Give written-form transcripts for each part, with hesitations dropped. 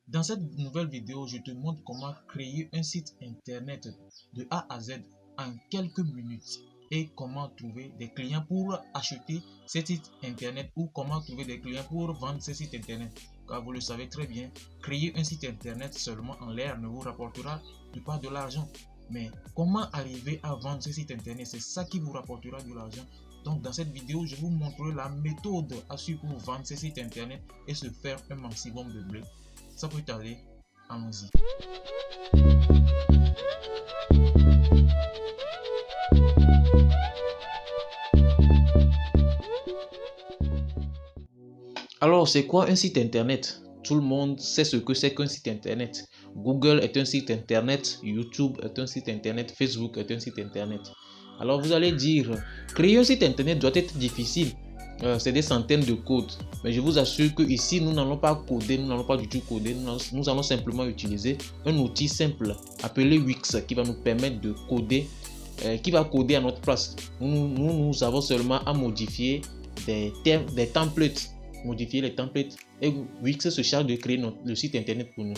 Dans cette nouvelle vidéo, je te montre comment créer un site internet de A à Z en quelques minutes et comment trouver des clients pour acheter ces sites internet ou comment trouver des clients pour vendre ces sites internet. Car vous le savez très bien, créer un site internet seulement en l'air ne vous rapportera pas de l'argent. Mais comment arriver à vendre ces sites internet, c'est ça qui vous rapportera de l'argent. Donc dans cette vidéo, je vous montrerai la méthode à suivre pour vendre ces sites internet et se faire un maximum de blé. Ça peut t'aller, allons-y. Alors, c'est quoi un site internet? Tout le monde sait ce que c'est qu'un site internet. Google est un site internet, YouTube est un site internet, Facebook est un site internet. Alors vous allez dire, créer un site internet doit être difficile. C'est des centaines de codes. Mais je vous assure que ici, nous n'allons pas coder, nous n'allons pas du tout coder. Nous allons simplement utiliser un outil simple appelé Wix qui va nous permettre de coder, qui va coder à notre place. Nous avons seulement à modifier des templates. Modifier les templates et Wix se charge de créer le site internet pour nous.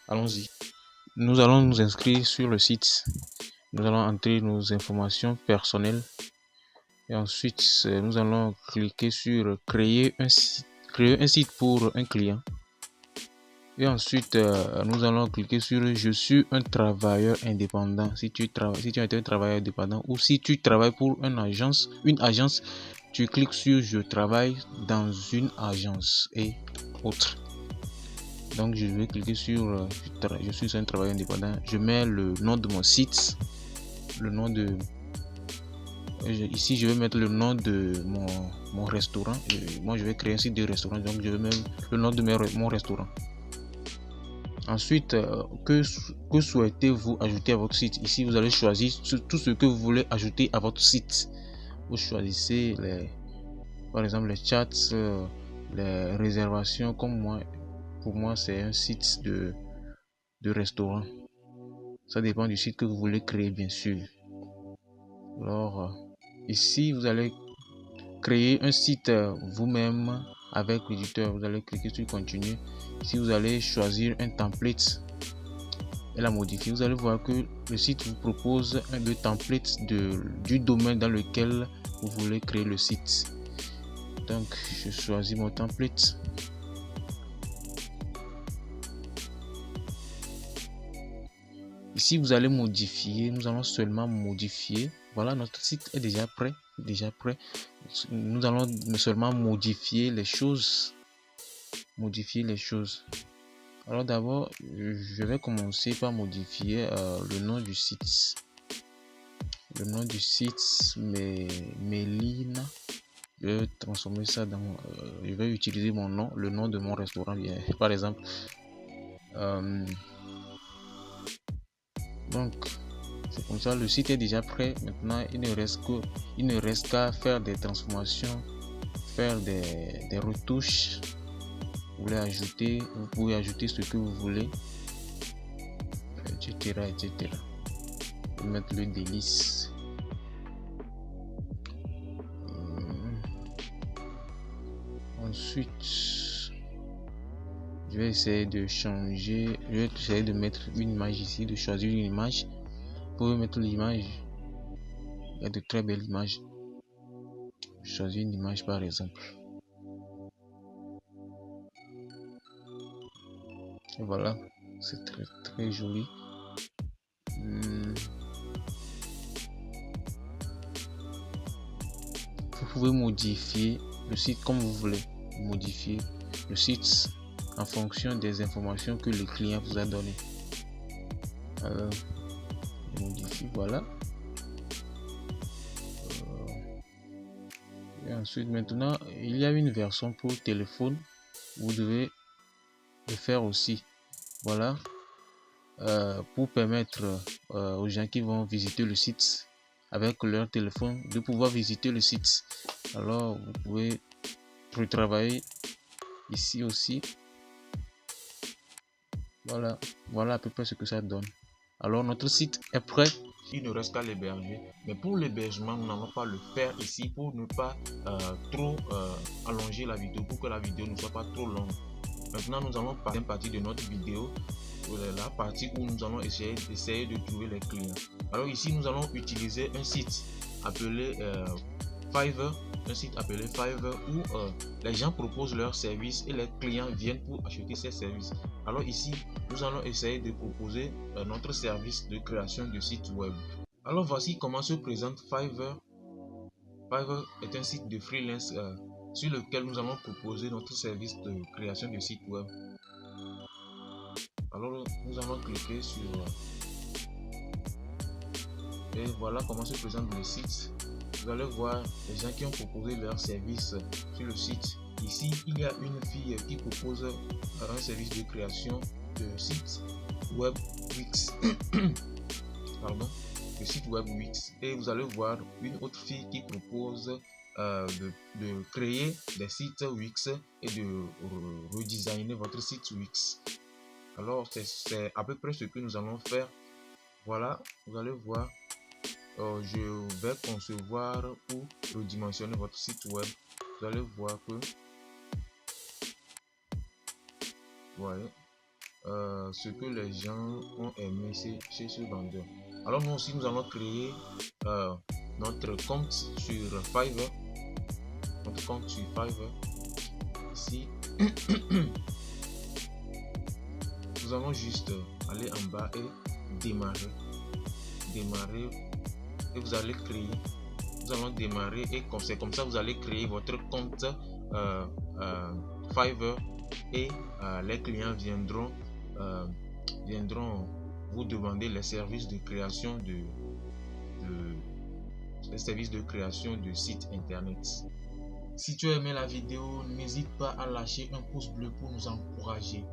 Allons-y. Nous allons nous inscrire sur le site. Nous allons entrer nos informations personnelles et ensuite nous allons cliquer sur créer un site pour un client. Et ensuite, nous allons cliquer sur je suis un travailleur indépendant. Si tu es un travailleur indépendant ou si tu travailles pour une agence, tu cliques sur je travaille dans une agence et autres. Donc je vais cliquer sur je suis un travailleur indépendant. Je mets le nom de mon site, ici je vais mettre le nom de mon restaurant. Moi je vais créer un site de restaurant, donc je vais mettre le nom de mon restaurant. Ensuite, que souhaitez-vous ajouter à votre site? Ici, vous allez choisir tout ce que vous voulez ajouter à votre site. Vous choisissez par exemple les chats, les réservations. Comme moi, pour moi, c'est un site de restaurant. Ça dépend du site que vous voulez créer, bien sûr. Alors, ici, vous allez créer un site vous-même avec l'éditeur. Vous allez cliquer sur continuer. Ici, vous allez choisir un template et la modifier. Vous allez voir que le site vous propose un de template du domaine dans lequel vous voulez créer le site. Donc, je choisis mon template. Ici, vous allez modifier. Nous allons seulement modifier. Voilà, notre site est déjà prêt. Nous allons seulement modifier les choses. Alors d'abord, je vais commencer par modifier le nom du site. Le nom du site, Mélina. Je vais transformer ça dans... je vais utiliser mon nom, le nom de mon restaurant, par exemple. Donc, c'est comme ça, le site est déjà prêt. Maintenant, il ne reste qu'à faire des transformations, faire des retouches. Vous pouvez ajouter ce que vous voulez, etc. Je vais mettre le délice. Ensuite, je vais essayer de changer. Je vais essayer de mettre une image ici, de choisir une image. Vous pouvez mettre l'image. Il y a de très belles images. Je choisis une image par exemple. Et voilà, c'est très très joli. Vous pouvez modifier le site comme vous voulez. Modifier le site en fonction des informations que le client vous a données. Je modifie, voilà. Et ensuite, maintenant, il y a une version pour téléphone. Vous devez le faire aussi. Voilà. Pour permettre aux gens qui vont visiter le site avec leur téléphone de pouvoir visiter le site. Alors, vous pouvez retravailler ici aussi. Voilà à peu près ce que ça donne. Alors, notre site est prêt. Il ne reste qu'à l'héberger. Mais pour l'hébergement, nous n'allons pas le faire ici pour ne pas trop allonger la vidéo, pour que la vidéo ne soit pas trop longue. Maintenant, nous allons passer à une partie de notre vidéo, la partie où nous allons essayer de trouver les clients. Alors ici, nous allons utiliser un site appelé Fiverr, où les gens proposent leurs services et les clients viennent pour acheter ces services. Alors ici, nous allons essayer de proposer notre service de création de site web. Alors voici comment se présente Fiverr. Fiverr est un site de freelance sur lequel nous allons proposer notre service de création de site web. Alors nous allons cliquer sur et voilà comment se présente le site. Vous allez voir les gens qui ont proposé leur service sur le site. Ici, il y a une fille qui propose un service de création de site web Wix. Pardon, le site web Wix. Et vous allez voir une autre fille qui propose de créer des sites Wix et de redesigner votre site Wix. Alors, c'est à peu près ce que nous allons faire. Voilà, vous allez voir. Je vais concevoir ou redimensionner votre site web. Vous allez voir que voilà, ce que les gens ont aimé chez ce vendeur. Alors nous aussi, nous allons créer notre compte sur Fiverr. Notre compte sur Fiverr. Ici, nous allons juste aller en bas et démarrer. Et vous allez créer. Nous allons démarrer et c'est comme ça vous allez créer votre compte Fiverr et les clients viendront vous demander les services de création de sites internet. Si tu as aimé la vidéo, n'hésite pas à lâcher un pouce bleu pour nous encourager,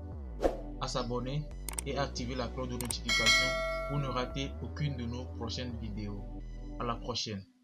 à s'abonner et activer la cloche de notification pour ne rater aucune de nos prochaines vidéos. À la prochaine.